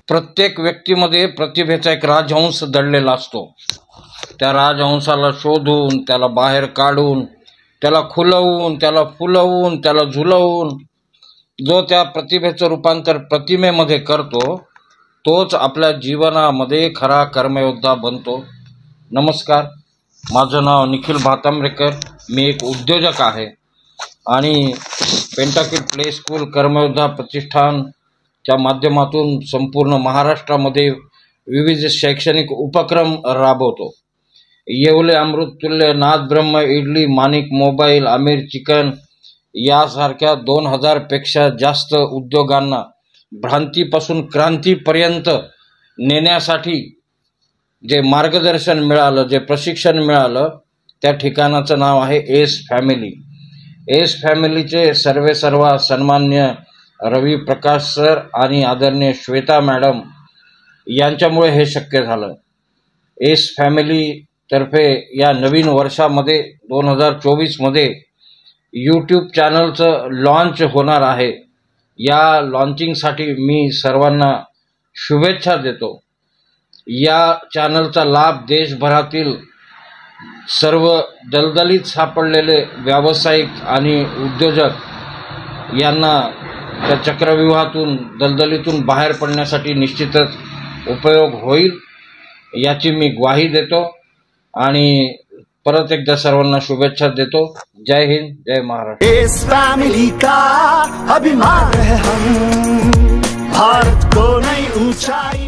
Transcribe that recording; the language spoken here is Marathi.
प्रत्येक व्यक्तीमध्ये प्रतिभेचा एक राजहंस दडलेला असतो. त्या राजहंसाला शोधून, त्याला बाहेर काढून, त्याला खुलवून, त्याला फुलवून, त्याला झुलवून जो त्या प्रतिभेचं रूपांतर प्रतिमेमध्ये करतो तोच आपल्या जीवनामध्ये खरा कर्मयोद्धा बनतो. नमस्कार, माझं नाव निखिल भातांब्रेकर. मी एक उद्योजक आहे आणि पेंटाकिट प्ले स्कूल कर्मयोद्धा प्रतिष्ठानच्या माध्यमातून संपूर्ण महाराष्ट्रामध्ये विविध शैक्षणिक उपक्रम राबवतो. येवले अमृततुल्य, नाद ब्रह्म, इडली, माणिक मोबाईल, आमिर चिकन यासारख्या 2000 पेक्षा जास्त उद्योगांना भ्रांतीपासून क्रांतीपर्यंत नेण्यासाठी जे मार्गदर्शन मिळालं, जे प्रशिक्षण मिळालं, त्या ठिकाणाचं नाव आहे एस फॅमिली. एस फॅमिलीचे सर्वेसर्वा सन्मान्य रवी प्रकाश सर आणि आदरणीय श्वेता मॅडम यांच्यामुळे हे शक्य झालं. एस फॅमिली तर्फे या नवीन वर्षामध्ये 2024 मध्ये यूट्यूब चॅनलचं लॉन्च होणार आहे. या लॉन्चिंगसाठी मी सर्वांना शुभेच्छा देतो. या चॅनलचा लाभ देशभरातील सर्व दलदलीत सापडलेले व्यावसायिक आणि उद्योजक यांना त्या चक्रव्यूहातून, दलदलीतून बाहेर पडण्यासाठी निश्चितच उपयोग होईल याची मी ग्वाही देतो आणि परत एकदा सर्वांना शुभेच्छा देतो. जय हिंद, जय महाराष्ट्र. इस फैमिली का अभिमान है हम, भारत को नई ऊंचाई